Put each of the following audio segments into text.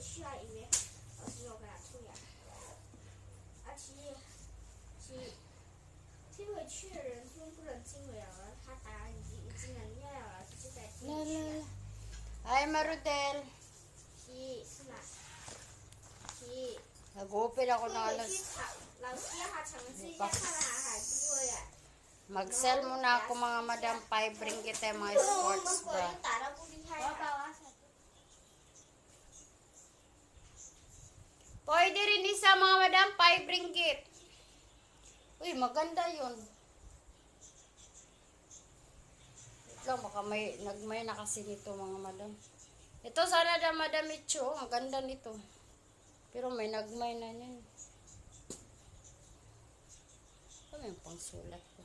去啊，因为老师要给他涂鸦。踢回去的人尊不能进来了，他打已经能练了，就在踢回去。Hi, Marudel. 踢是哪？踢。Nag-open ako ng 回 alas. 去老师要他尝试一下，看来还不会哎。Mag-sell muna ako mga madam. 5 ringgit tayo mga sports bra. 打得不厉害啊。Pwede rin isa mga madam. 5 ringgit. Uy, maganda yun. Ito, baka nagmay na kasi nito mga madam. Ito sana na madam Icho. Ang ganda nito. Pero may nagmay na niyan. Ano yung pangsulat ko?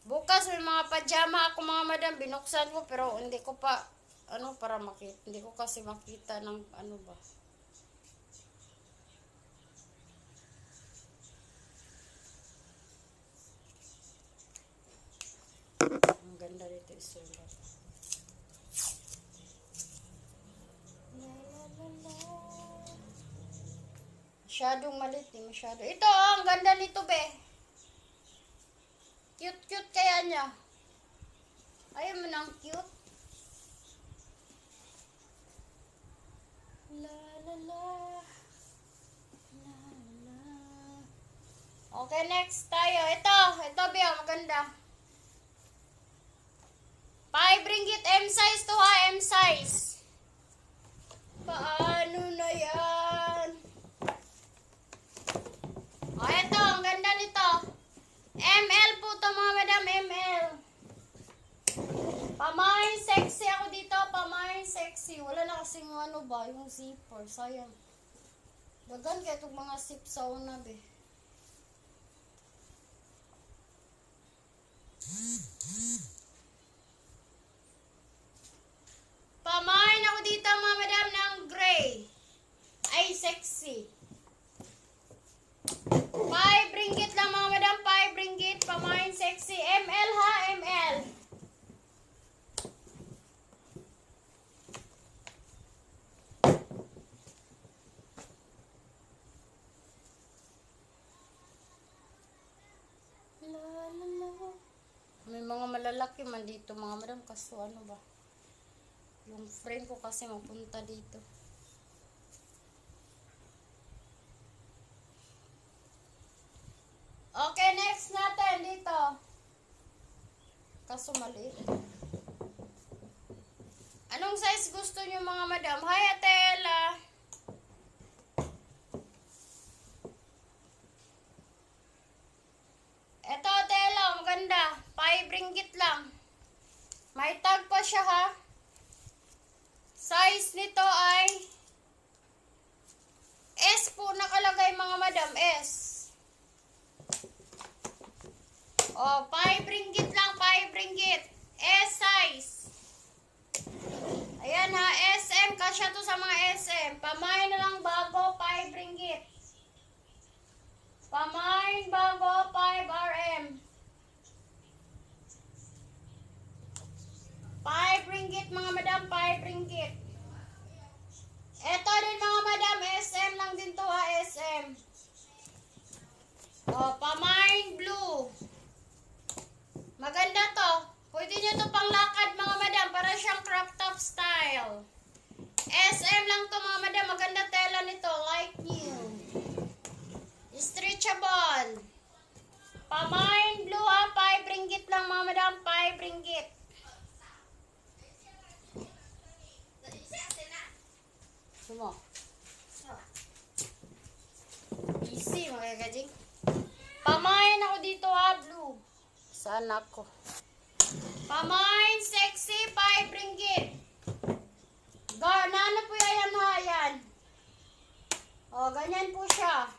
Bukas may mga pajama ako mga madam. Binuksan ko pero hindi ko pa para makita. Hindi ko kasi makita ng ano ba. Ang ganda dito isulat. Masyadong malit eh. Masyado. Ito ang ganda nito be. Cute kaya niya. Ayaw mo ng cute. La la la. La la. Okay, next tayo. Ito be, maganda. 5 ringgit M size to ha, M size. Paano na yan? O, ito, ang ganda nito. ML po to mga madam, ML. Pamain sexy ako dito, pamain sexy. Wala na kasing ano ba, yung zipper, sayang. Dagan kaya itong mga zip sa una be. Pamain ako dito mga madam ng gray. Ay, sexy. 5 ringgit lang mga madam, 5 ringgit. Pamain sexy. ML ha, ML. La la la. May mga malalaki man dito mga madam, kaso ano ba? Yung friend ko kasi mapunta dito. Okay, next natin dito. Kaso maliit. Anong size gusto niyo mga madam? Hi, Atela. Ito, Atela, maganda. 5 ringgit lang. May tag pa siya ha. Size nito ay S po nakalagay mga madam, S. Oh, 5 ringgit lang, 5 ringgit. S size. Ayan ha, SM, kasya to sa mga SM. Pamain na lang bago, 5 ringgit. Pamain bago, 5 RM. 5 ringgit mga madam, 5 ringgit. Ito din mga madam, SM lang din to ha, SM. Oh, pamain blue. Maganda to. Pwede nyo to panglakad mga madam, para siyang crop top style. SM lang to mga madam, maganda tela nito, like new. Stretchable. Pamain blue ha, 5 ringgit lang mga madam, 5 ringgit. Sumo. Easy mga kajing. Pamain ako dito ha, blue. Saan ako? Pamain sexy, 5 ringgit. Nano po yan ha, yan. O, ganyan po siya.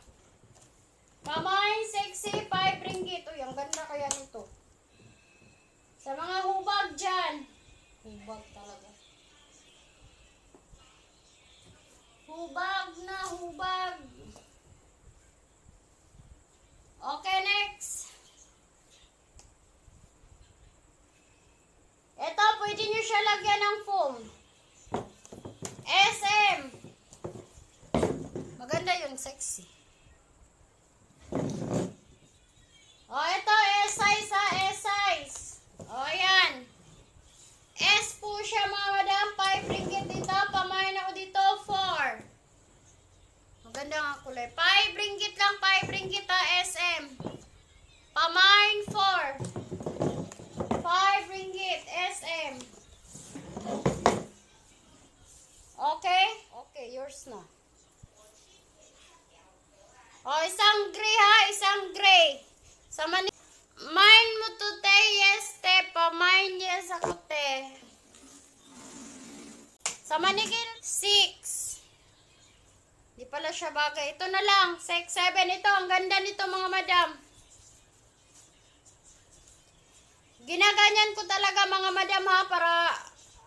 Pamain sexy, 5 ringgit. Uy, ang ganda kaya nito. Sa mga hubag dyan. Hubag talaga. Hubag na hubag. Okay, next. lagyan ng foam? SM. Maganda yun, sexy. O, ito, S-size ha, S-size. O, yan. S po siya mga madam, 5 ringgit dito. Pamain ako dito, 4. Maganda nga kulay. 5 ringgit lang, 5 ringgit ha, SM. Pamain, 4. 5 ringgit, SM. Okay? Okay, yours na. O, isang gray ha, isang gray. Sa mine mo to te, yes te, pamain yes ako te. Sa manigil, 6. Di pala siya bagay. Ito na lang, 6, 7. Ito, ang ganda nito mga madam. Ginaganyan ko talaga mga madam ha, para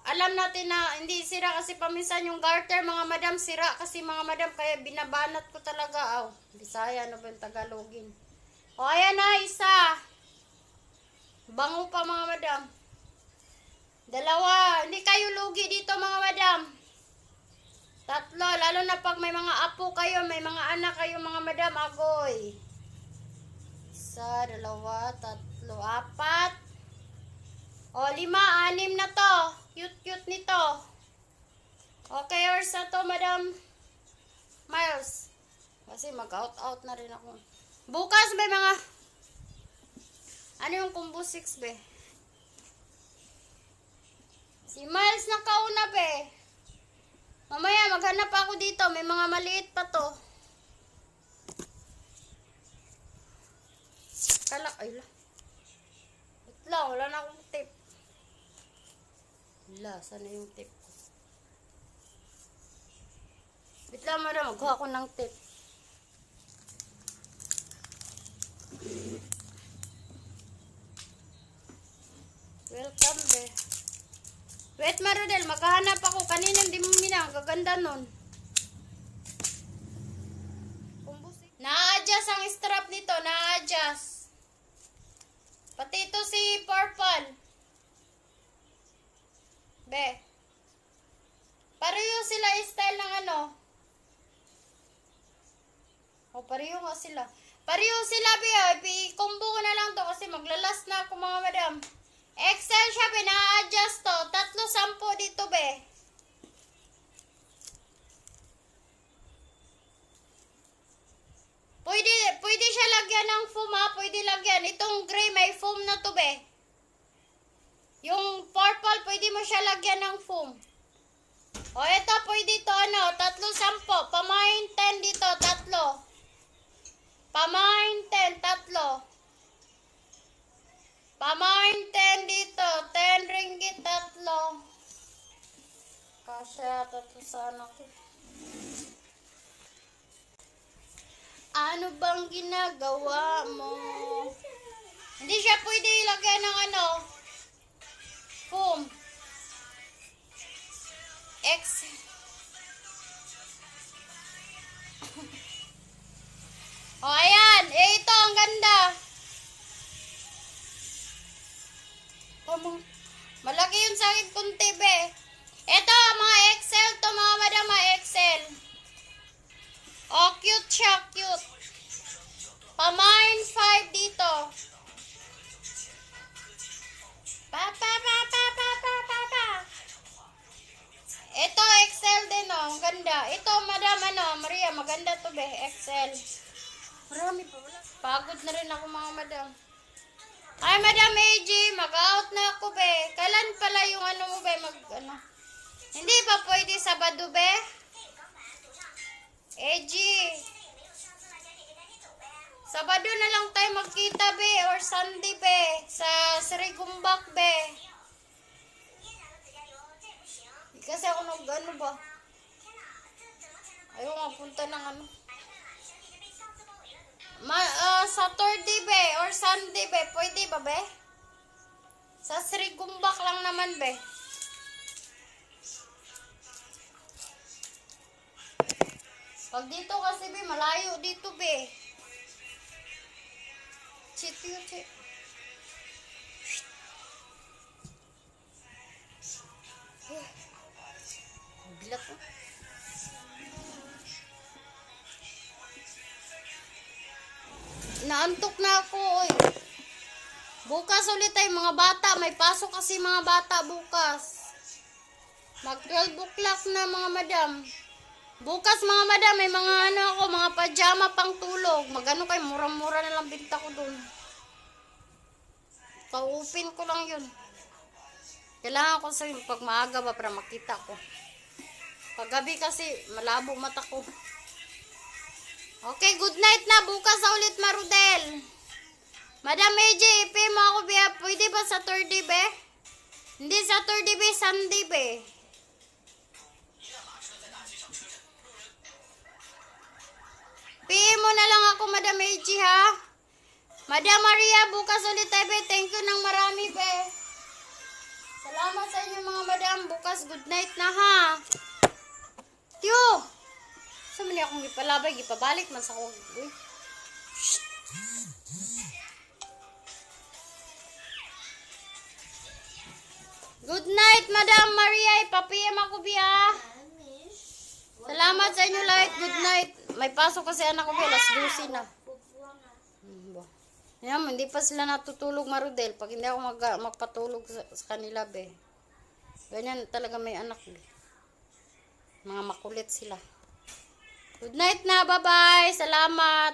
alam natin na hindi sira kasi paminsan yung garter mga madam, sira kasi mga madam, kaya binabanat ko talaga. Bisaya, ano ba yung Tagalogin? O, ayan na, isa. Bango pa mga madam. 2. Hindi kayo lugi dito mga madam. 3, lalo na pag may mga apo kayo, may mga anak kayo mga madam, agoy. 1, 2, 3, 4. O, 5, 6 na to. Cute nito. Okay, yours na to, Madam Miles. Kasi mag-out na rin ako. Bukas may mga... Ano yung combo 6, be? Si Miles nakauna, be. Mamaya, maghanap ako dito. May mga maliit pa to. Ay, wait lang, wala na akong tip. Sana yung tip ko. Wait lang, madam. Magkuha ako ng tip. Welcome, be. Wait, Marodel. Maghahanap ako. Kanina hindi mo minang. Gaganda nun. Na-adjust ang strap nito. Na-adjust. Pati ito si Purple. Be. Pareho sila style ng ano. O, pareho nga sila. Pareho sila, be. I-combo ko na lang to kasi maglalas na ako mga madam. XL siya, be. Na-adjust to. 3 sampo dito, be. Pwede siya lagyan ng foam, ha. Pwede lagyan. Itong gray, may foam na to, be. Yung purple, pwede mo siya lagyan ng foam. O, ito, pwede ito, 3 sampo. Pamain 10 dito, 3. Pamain 10, 3. Pamain 10 dito, 10 ringgit, 3. Kasya, 3 sa anak ko. Ano bang ginagawa mo? Hindi siya pwede ilagyan ng foam. O, ayan. Ito, ang ganda. Malaki yung sakit kunti, be. Ito, mga XL to, mga madam, mga XL. O, cute siya, cute. Pamain 5 dito. Ito, XL din, ang ganda. Ito, madam, Maria, maganda to, be, XL. Marami pa, wala. Pagod na rin ako, mga madam. Ay, Madam AG, mag-out na ako, be. Kailan pala yung mo, be, Hindi ba pwede Sabado, be? AG. Sabado na lang tayo magkita, be, or Sunday, be. Sa Srigumbak, be. Kasi ako ba? Ayaw nga punta ng Saturday, be, or Sunday, be. Pwede ba, be? Sa Srigumbak lang naman, be. Pag dito kasi, be, malayo dito, be. Dilat ko. Naantok na ako, oy. Bukas ulit tayo, mga bata. May pasok kasi mga bata bukas. Mag 12 o'clock na, mga madam. Bukas, mga madam, may mga ano ako, mga pajama pang tulog. Magano kay murang-mura na lang binta ko dun. Kaupin ko lang yun. Kailangan ko sa pag maaga ba para makita ko. Paggabi kasi malabo mata ko. Okay, good night na. Bukas na ulit, Marudel. Madam AJ, pay mo ako, Bea. Pwede ba Saturday, be? Hindi Saturday, be. Sunday, be. Pay mo na lang ako, Madam AJ, ha? Madam Maria, bukas ulit tayo, be. Thank you ng marami, be. Salamat sa inyo, mga madam. Bukas, good night na, ha? Tiyo! Saan man akong gipalabay, gipabalik man sa kong... Uy. Good night, Madam Maria. Ipapiyam ako, Bia. Salamat sa inyo lahat. Good night. May pasok kasi anak ko, Bia. Alas 12 na. Yan, hindi pa sila natutulog, Marudel. Pag hindi ako magpatulog sa kanila, be. Ganyan talaga may anak, be. Mga makulit sila. Good night na. Bye-bye. Salamat.